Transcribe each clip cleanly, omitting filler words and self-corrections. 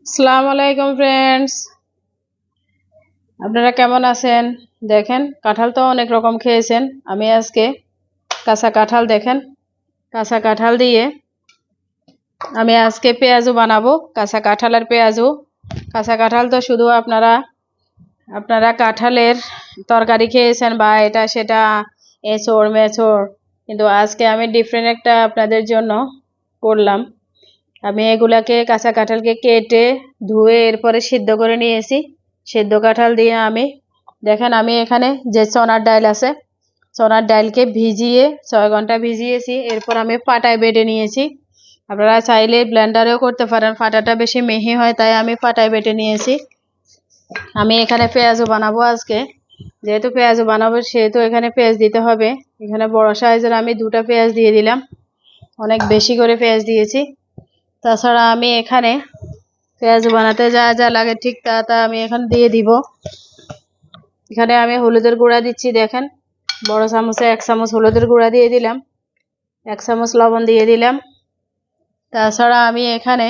আসসালামু আলাইকুম ফ্রেন্ডস, আপনারা কেমন আছেন? দেখেন, কাঁঠাল তো অনেক রকম খেয়েছেন। আমি আজকে কাঁচা কাঁঠাল, দেখেন, কাঁচা কাঁঠাল দিয়ে আমি আজকে পেঁয়াজু বানাবো। কাঁচা কাঁঠাল আর পেঁয়াজু। কাঁচা কাঁঠাল তো শুধু আপনারা আপনারা কাঁঠালের তরকারি খেয়েছেন বা এটা সেটা, এঁচোড় মেচোড়, কিন্তু আজকে আমি ডিফারেন্ট একটা আপনাদের জন্য করলাম। আমি এগুলাকে কাঁচা কাঁঠালকে কেটে ধুয়ে এরপরে সিদ্ধ করে নিয়েছি। সিদ্ধ কাঁঠাল দিয়ে আমি, দেখেন, আমি এখানে যে চনার ডাল আছে, চনার ডালকে ভিজিয়ে 6 ঘন্টা ভিজিয়েছি। এরপর আমি পাটায় বেটে নিয়েছি। আপনারা চাইলে ব্লেন্ডারেও করতে পারেন, পাটাটা বেশি মিহি হয়, তাই আমি পাটায় বেটে নিয়েছি। আমি এখানে পেঁয়াজও বানাবো আজকে। যেহেতু পেঁয়াজও বানাবো সেহেতু এখানে পেঁয়াজ দিতে হবে। এখানে বড় সাইজের আমি 2টা পেঁয়াজ দিয়ে দিলাম, অনেক বেশি করে পেঁয়াজ দিয়েছি। তাছাড়া আমি এখানে পেঁয়াজ বানাতে যা যা লাগে ঠিক তা তা আমি এখন দিয়ে দিব। এখানে আমি হলুদের গুঁড়া দিচ্ছি, দেখেন, বড় চামচে 1 চামচ হলুদের গুঁড়া দিয়ে দিলাম, 1 চামচ লবণ দিয়ে দিলাম। তাছাড়া আমি এখানে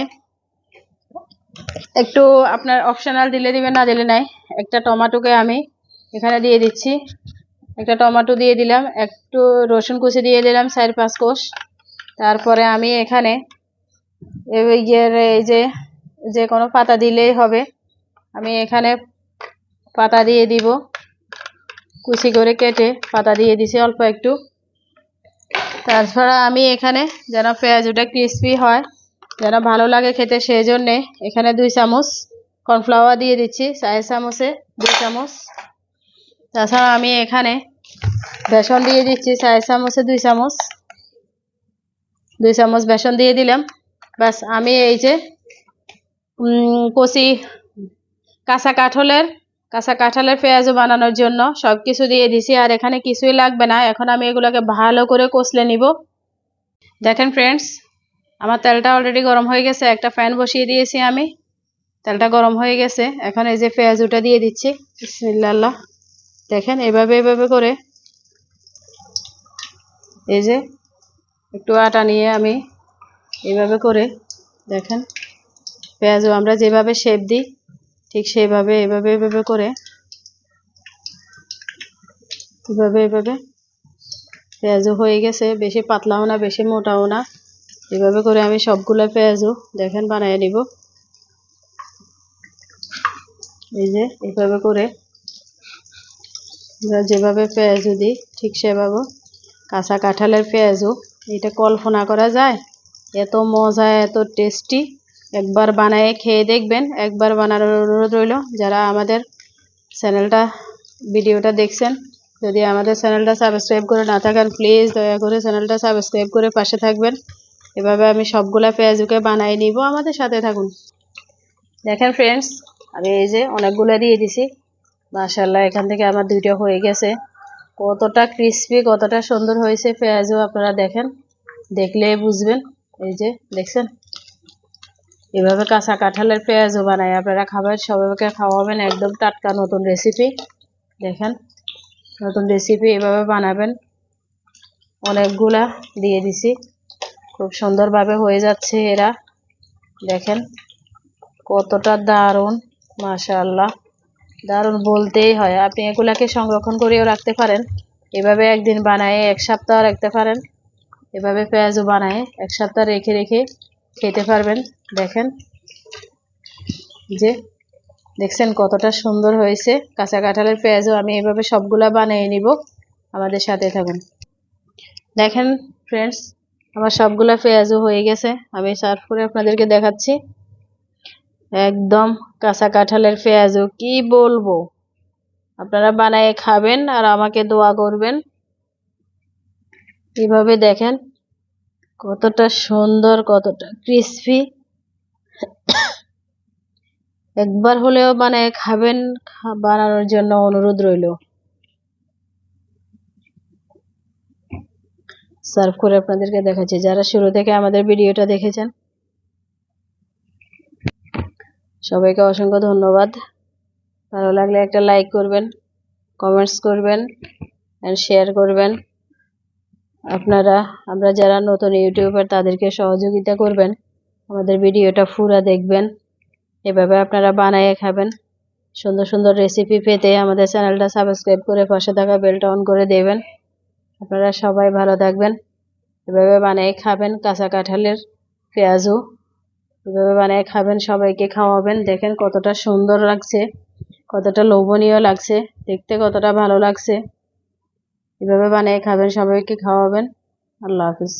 একটু, আপনার অপশনাল দিলে দিবেন, না দিলে নাই, একটা টমেটোকে আমি এখানে দিয়ে দিচ্ছি। একটা টমেটো দিয়ে দিলাম, একটু রসুন কুচি দিয়ে দিলাম 4-5 কোষ। তারপরে আমি এখানে এই যে কোনো পাতা দিলেই হবে। আমি এখানে পাতা দিয়ে দিব, কুচি করে কেটে পাতা দিয়ে দিছি অল্প একটু। তাছাড়া আমি এখানে যেন পেঁয়াজটা ক্রিস্পি হয়, যেন ভালো লাগে খেতে, সেই জন্যে এখানে 2 চামচ কর্নফ্লাওয়ার দিয়ে দিচ্ছি, 4 চামচে 2 চামচ। তাছাড়া আমি এখানে বেসন দিয়ে দিচ্ছি 4 চামচে 2 চামচ, 2 চামচ বেসন দিয়ে দিলাম। ব্যাস, আমি এই যে কচি কাঁচা কাঁঠালের পেঁয়াজু বানানোর জন্য সবকিছু দিয়ে দিছি। আর এখানে কিছুই লাগবে না। এখন আমি এগুলোকে ভালো করে কষলে নিব। দেখেন ফ্রেন্ডস, আমার তেলটা অলরেডি গরম হয়ে গেছে। একটা প্যান বসিয়ে দিয়েছি আমি, তেলটা গরম হয়ে গেছে। এখন এই যে পেঁয়াজুটা দিয়ে দিচ্ছি, বিসমিল্লাহ। দেখেন, এভাবে করে, এই যে একটু আটা নিয়ে আমি এইভাবে করে, দেখেন, পেঁয়াজু আমরা যেভাবে শেপ দিই ঠিক সেভাবে এভাবে করে, এভাবে পেঁয়াজু হয়ে গেছে। বেশি পাতলাও না, বেশি মোটাও না। এভাবে করে আমি সবগুলো পেঁয়াজু, দেখেন, বানিয়ে নিব। এই যে এভাবে করে যেভাবে পেঁয়াজু দিই ঠিক সেভাবে। কাঁচা কাঁঠালের পেঁয়াজু, এটা কল্পনা করা যায়, এত মজা, এত টেস্টি। একবার বানিয়ে খেয়ে দেখবেন। একবার বানানোর অনুরোধ রইল। যারা আমাদের চ্যানেলটা, ভিডিওটা দেখছেন, যদি আমাদের চ্যানেলটা সাবস্ক্রাইব করে না থাকেন, প্লিজ দয়া করে চ্যানেলটা সাবস্ক্রাইব করে পাশে থাকবেন। এভাবে আমি সবগুলা পেঁয়াজুকে বানিয়ে নিব, আমাদের সাথে থাকুন। দেখেন ফ্রেন্ডস, আমি এই যে অনেকগুলো দিয়ে দিছি। মাশাআল্লাহ, এখান থেকে আমার 2টা হয়ে গেছে। কতটা ক্রিস্পি, কতটা সুন্দর হয়েছে পেঁয়াজু, আপনারা দেখেন, দেখলে বুঝবেন। এই যে দেখছেন, এভাবে কাঁচা কাঁঠালের পেঁয়াজু বানায় আপনারা খাবার, সবাইকে খাওয়াবেন। একদম টাটকা নতুন রেসিপি। দেখেন, নতুন রেসিপি, এভাবে বানাবেন। অনেকগুলা দিয়ে দিছি, খুব সুন্দরভাবে হয়ে যাচ্ছে এরা। দেখেন কতটা দারুণ, মাশাআল্লাহ, দারুণ বলতেই হয়। আপনি এগুলাকে সংরক্ষণ করেও রাখতে পারেন। এভাবে একদিন বানায় 1 সপ্তাহ রাখতে পারেন। এভাবে পেঁয়াজু বানায় 1 সপ্তাহ রেখে রেখে খেতে পারবেন। দেখেন, যে দেখছেন কতটা সুন্দর হয়েছে কাঁচা কাঁঠালের পেঁয়াজু। আমি এভাবে সবগুলা বানিয়ে নিব, আমাদের সাথে থাকুন। দেখেন ফ্রেন্ডস, আমার সবগুলা পেঁয়াজু হয়ে গেছে। আমি সার্ভ করে আপনাদেরকে দেখাচ্ছি। একদম কাঁচা কাঁঠালের পেঁয়াজু, কি বলবো। আপনারা বানায়ে খাবেন আর আমাকে দোয়া করবেন। এভাবে দেখেন কতটা সুন্দর, কতটা ক্রিস্পি। একবার হলেও বানায়ে খাবেন, বানানোর জন্য অনুরোধ রইল। সার্ভ করে আপনাদেরকে দেখাচ্ছি। যারা শুরু থেকে আমাদের ভিডিওটা দেখেছেন, সবাইকে অসংখ্য ধন্যবাদ। ভালো লাগলে একটা লাইক করবেন, কমেন্টস করবেন এন্ড শেয়ার করবেন। আমরা যারা নতুন ইউটিউবার তাদেরকে সহযোগিতা করবেন, আমাদের ভিডিওটা পুরো দেখবেন। এভাবে আপনারা বানিয়ে খাবেন। সুন্দর সুন্দর রেসিপি পেতে আমাদের চ্যানেলটা সাবস্ক্রাইব করে পাশে থাকা বেলটা অন করে দেবেন। আপনারা সবাই ভালো থাকবেন। এভাবে বানিয়ে খাবেন কাঁচা কাঁঠালের পেঁয়াজু। এভাবে বানিয়ে খাবেন, সবাইকে খাওয়াবেন। দেখেন কতটা সুন্দর লাগছে, কতটা লোভনীয় লাগছে, দেখতে কতটা ভালো লাগছে। এভাবে বানিয়ে খাবেন, সবাইকে খাওয়াবেন। আল্লাহ হাফিজ।